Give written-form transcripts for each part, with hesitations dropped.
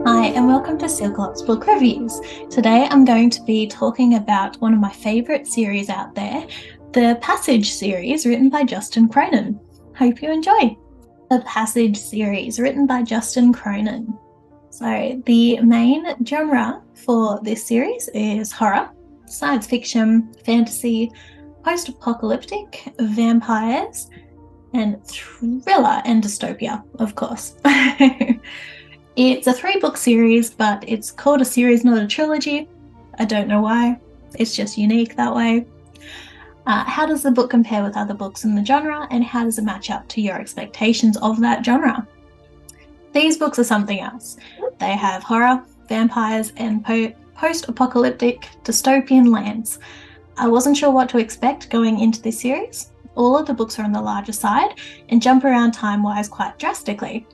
Hi, and welcome to Sealclops Book Reviews. Today I'm going to be talking about one of my favourite series out there, the Passage series written by Justin Cronin. Hope you enjoy. The Passage series written by Justin Cronin. So, the main genre for this series is horror, science fiction, fantasy, post-apocalyptic, vampires, and thriller and dystopia, of course. It's a 3-book series, but it's called a series, not a trilogy. I don't know why. It's just unique that way. How does the book compare with other books in the genre, and how does it match up to your expectations of that genre? These books are something else. They have horror, vampires, and post-apocalyptic dystopian lands. I wasn't sure what to expect going into this series. All of the books are on the larger side and jump around time-wise quite drastically.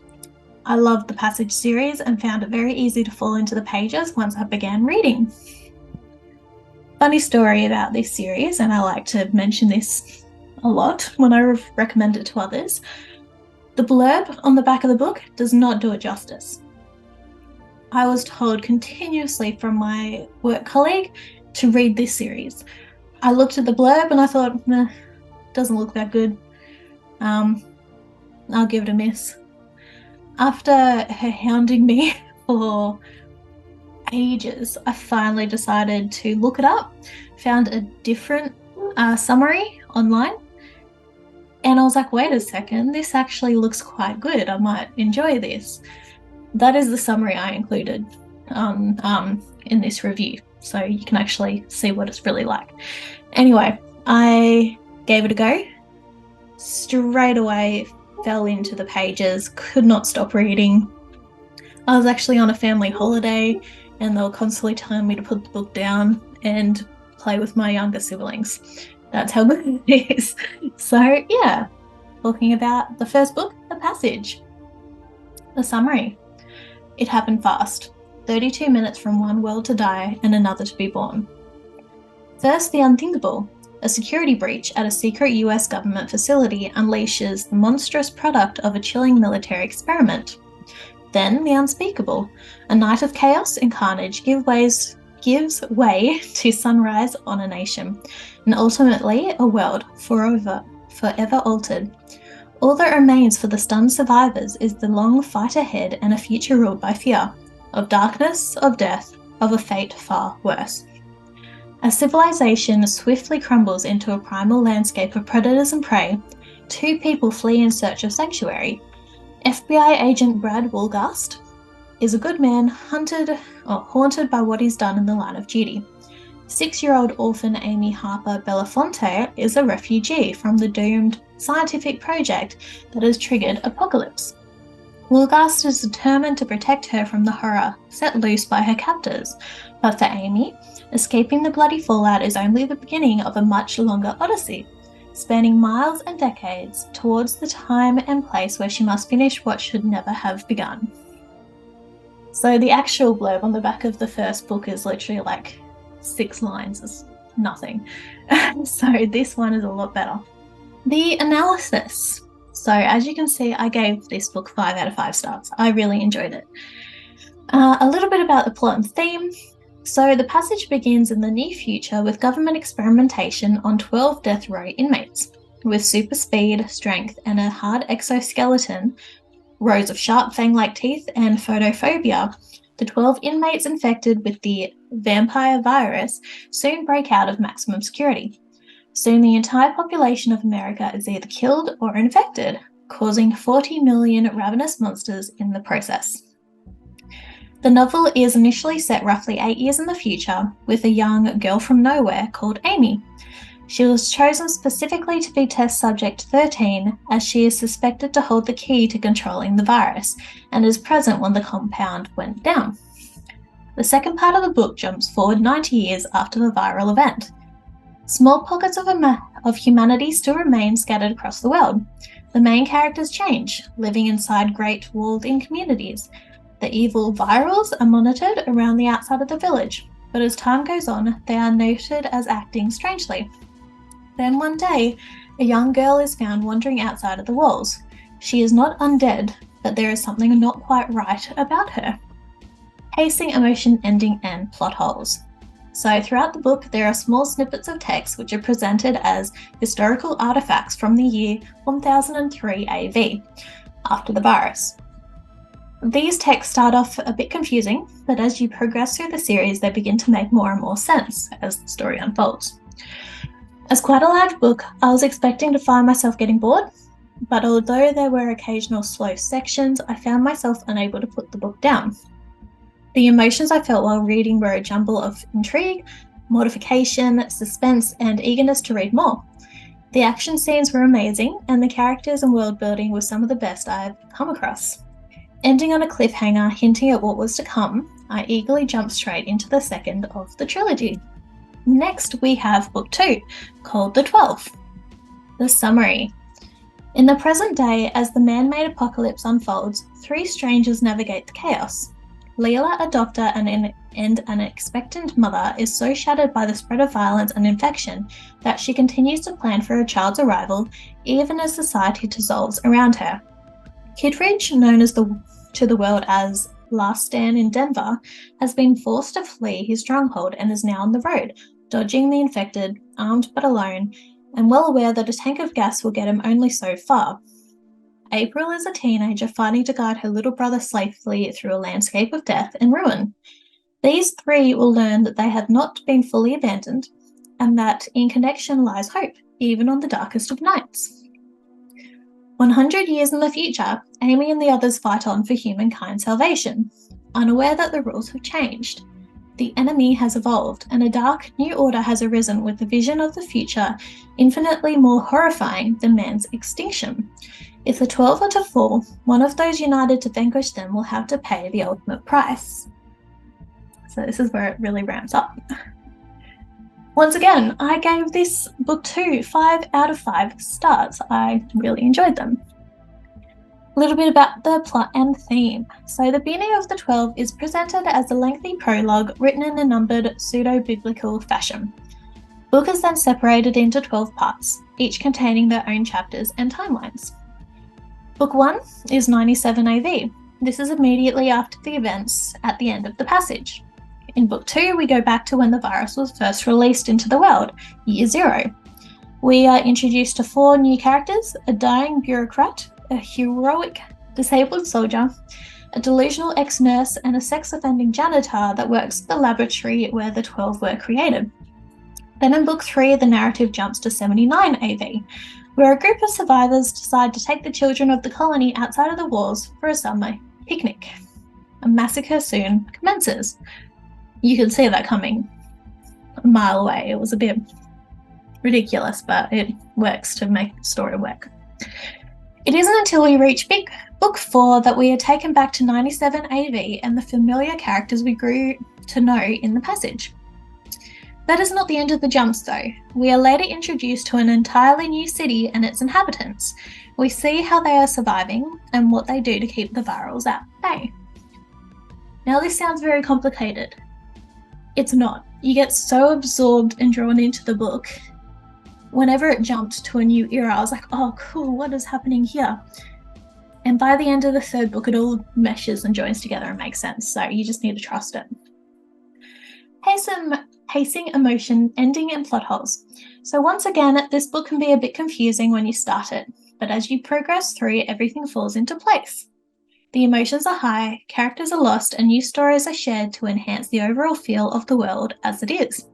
I loved the Passage series and found it very easy to fall into the pages once I began reading. Funny story about this series, and I like to mention this a lot when I recommend it to others. The blurb on the back of the book does not do it justice. I was told continuously from my work colleague to read this series. I looked at the blurb and I thought, doesn't look that good. I'll give it a miss. After her hounding me for ages, I finally decided to look it up, found a different summary online, and I was like, wait a second, this actually looks quite good. I might enjoy this. That is the summary I included in this review, so you can actually see what it's really like. Anyway, I gave it a go. Straight away, fell into the pages, could not stop reading. I was actually on a family holiday and they were constantly telling me to put the book down and play with my younger siblings. That's how good it is. So yeah, talking about the first book, The Passage. The summary. It happened fast. 32 minutes from one world to die and another to be born. First, the unthinkable. A security breach at a secret US government facility unleashes the monstrous product of a chilling military experiment. Then the unspeakable. A night of chaos and carnage gives way to sunrise on a nation, and ultimately a world forever altered. All that remains for the stunned survivors is the long fight ahead and a future ruled by fear, of darkness, of death, of a fate far worse. As civilization swiftly crumbles into a primal landscape of predators and prey, two people flee in search of sanctuary. FBI agent Brad Woolgast is a good man haunted by what he's done in the line of duty. 6-year-old orphan Amy Harper Belafonte is a refugee from the doomed scientific project that has triggered apocalypse. Woolgast is determined to protect her from the horror set loose by her captors, but for Amy, escaping the bloody fallout is only the beginning of a much longer odyssey, spanning miles and decades towards the time and place where she must finish what should never have begun. So the actual blurb on the back of the first book is literally like 6 lines. It's nothing. So this one is a lot better. The analysis. So as you can see, I gave this book 5 out of 5 stars. I really enjoyed it. A little bit about the plot and theme. So the passage begins in the near future with government experimentation on 12 death row inmates. With super speed, strength, and a hard exoskeleton, rows of sharp fang-like teeth, and photophobia, the 12 inmates infected with the vampire virus soon break out of maximum security. Soon the entire population of America is either killed or infected, causing 40 million ravenous monsters in the process. The novel is initially set roughly 8 years in the future with a young girl from nowhere called Amy. She was chosen specifically to be test subject 13 as she is suspected to hold the key to controlling the virus and is present when the compound went down. The second part of the book jumps forward 90 years after the viral event. Small pockets of humanity still remain scattered across the world. The main characters change, living inside great walled-in communities. The evil virals are monitored around the outside of the village, but as time goes on, they are noted as acting strangely. Then one day, a young girl is found wandering outside of the walls. She is not undead, but there is something not quite right about her. pacing, emotion, ending, and plot holes. So throughout the book, there are small snippets of text which are presented as historical artifacts from the year 1003 AV, after the virus. These texts start off a bit confusing, but as you progress through the series, they begin to make more and more sense as the story unfolds. As quite a large book, I was expecting to find myself getting bored, but although there were occasional slow sections, I found myself unable to put the book down. The emotions I felt while reading were a jumble of intrigue, mortification, suspense, and eagerness to read more. The action scenes were amazing, and the characters and world building were some of the best I've come across. Ending on a cliffhanger hinting at what was to come, I eagerly jumped straight into the second of the trilogy. Next, we have Book 2, called The 12. The summary. In the present day, as the man-made apocalypse unfolds, three strangers navigate the chaos. Leela, a doctor and an expectant mother, is so shattered by the spread of violence and infection that she continues to plan for her child's arrival, even as society dissolves around her. Kittredge, known to the world as Last Stand in Denver, has been forced to flee his stronghold and is now on the road, dodging the infected, armed but alone, and well aware that a tank of gas will get him only so far. April is a teenager fighting to guide her little brother safely through a landscape of death and ruin. These three will learn that they have not been fully abandoned, and that in connection lies hope, even on the darkest of nights. 100 years in the future, Amy and the others fight on for humankind's salvation, unaware that the rules have changed. The enemy has evolved, and a dark new order has arisen with the vision of the future infinitely more horrifying than man's extinction. If the 12 are to fall, one of those united to vanquish them will have to pay the ultimate price. So this is where it really ramps up. Once again, I gave this book 2 5 out of 5 stars. I really enjoyed them. A little bit about the plot and theme. So the beginning of the 12 is presented as a lengthy prologue written in a numbered pseudo-biblical fashion. The book is then separated into 12 parts, each containing their own chapters and timelines. Book 1 is 97 AV. This is immediately after the events at the end of the passage. In Book 2, we go back to when the virus was first released into the world, Year 0. We are introduced to 4 new characters: a dying bureaucrat, a heroic disabled soldier, a delusional ex-nurse, and a sex-offending janitor that works at the laboratory where the 12 were created. Then in Book 3, the narrative jumps to 79 AV, where a group of survivors decide to take the children of the colony outside of the walls for a summer picnic. A massacre soon commences. You can see that coming a mile away. It was a bit ridiculous, but it works to make the story work. It isn't until we reach Book 4 that we are taken back to 97 AV and the familiar characters we grew to know in the passage. That is not the end of the jumps though. We are later introduced to an entirely new city and its inhabitants. We see how they are surviving and what they do to keep the virals at bay. Now this sounds very complicated. It's not. You get so absorbed and drawn into the book. Whenever it jumped to a new era, I was like, oh cool, what is happening here? And by the end of the third book, it all meshes and joins together and makes sense. So you just need to trust it. Pacing, emotion, ending, and plot holes. So once again, this book can be a bit confusing when you start it, but as you progress through, everything falls into place. The emotions are high, characters are lost, and new stories are shared to enhance the overall feel of the world as it is.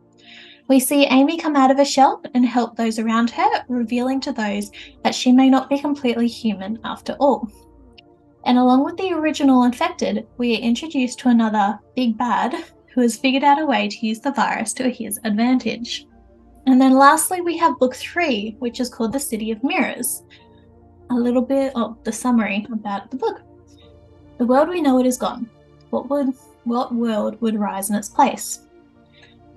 We see Amy come out of a shell and help those around her, revealing to those that she may not be completely human after all. And along with the original infected, we are introduced to another big bad who has figured out a way to use the virus to his advantage. And then lastly, we have Book 3, which is called The City of Mirrors. A little bit of the summary about the book. The world we know it is gone. What world would rise in its place?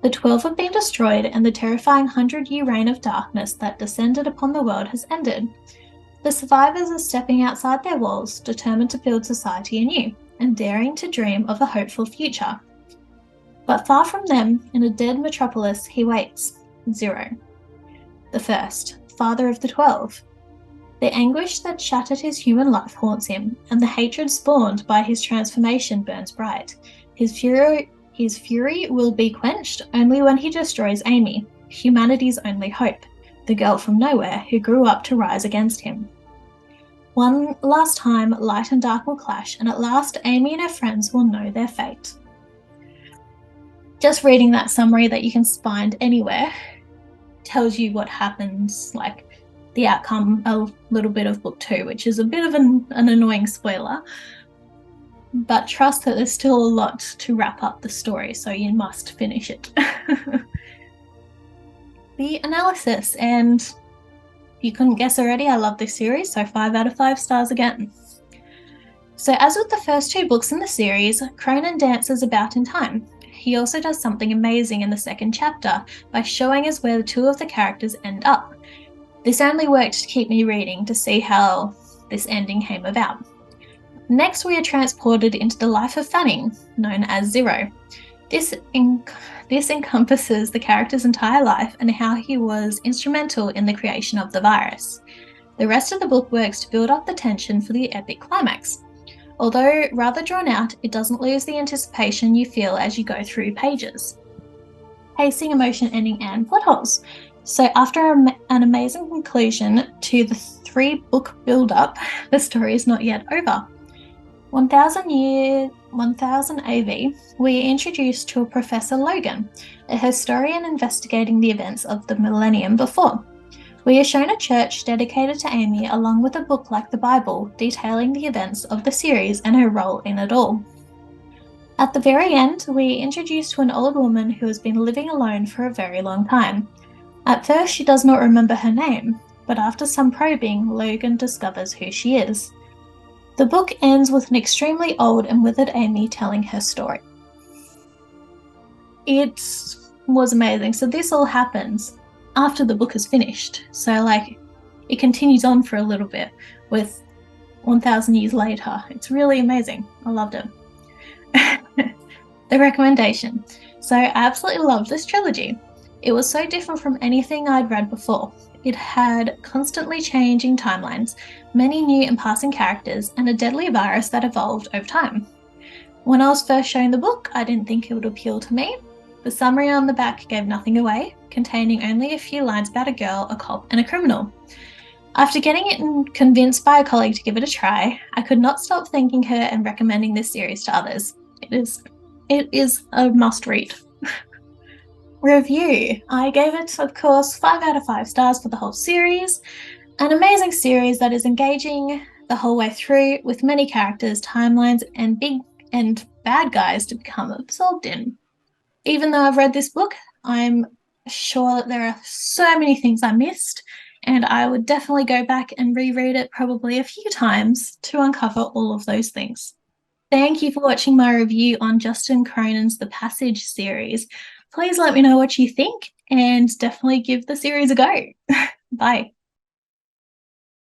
The 12 have been destroyed, and the terrifying 100-year reign of darkness that descended upon the world has ended. The survivors are stepping outside their walls, determined to build society anew, and daring to dream of a hopeful future. But far from them, in a dead metropolis, he waits. 0. The first, father of the 12. The anguish that shattered his human life haunts him, and the hatred spawned by his transformation burns bright. His fury will be quenched only when he destroys Amy, humanity's only hope, the girl from nowhere who grew up to rise against him. One last time, light and dark will clash, and at last, Amy and her friends will know their fate. Just reading that summary that you can find anywhere tells you what happens, like the outcome, a little bit of book 2, which is a bit of an annoying spoiler. But trust that there's still a lot to wrap up the story, so you must finish it. The analysis, and you couldn't guess already, I love this series, so 5 out of 5 stars again. So as with the first 2 books in the series, Cronin dances about in time. He also does something amazing in the second chapter by showing us where the 2 of the characters end up. This only worked to keep me reading to see how this ending came about. Next, we are transported into the life of Fanning, known as Zero. This encompasses the character's entire life and how he was instrumental in the creation of the virus. The rest of the book works to build up the tension for the epic climax. Although rather drawn out, it doesn't lose the anticipation you feel as you go through pages. Pacing, emotion, ending, and plot holes. So after an amazing conclusion to the 3-book build-up, the story is not yet over. 1000 AV, we are introduced to a Professor Logan, a historian investigating the events of the millennium before. We are shown a church dedicated to Amy along with a book like the Bible detailing the events of the series and her role in it all. At the very end, we are introduced to an old woman who has been living alone for a very long time. At first, she does not remember her name, but after some probing, Logan discovers who she is. The book ends with an extremely old and withered Amy telling her story. It was amazing. So this all happens after the book is finished. So it continues on for a little bit with 1000 years later. It's really amazing. I loved it. The recommendation. So I absolutely loved this trilogy. It was so different from anything I'd read before. It had constantly changing timelines, many new and passing characters, and a deadly virus that evolved over time. When I was first shown the book, I didn't think it would appeal to me. The summary on the back gave nothing away, containing only a few lines about a girl, a cop, and a criminal. After getting it convinced by a colleague to give it a try, I could not stop thanking her and recommending this series to others. It is a must-read. Review. I gave it, of course, 5 out of 5 stars for the whole series. An amazing series that is engaging the whole way through with many characters, timelines, and big and bad guys to become absorbed in. Even though I've read this book, I'm sure that there are so many things I missed, and I would definitely go back and reread it probably a few times to uncover all of those things. Thank you for watching my review on Justin Cronin's The Passage series. Please let me know what you think and definitely give the series a go. Bye.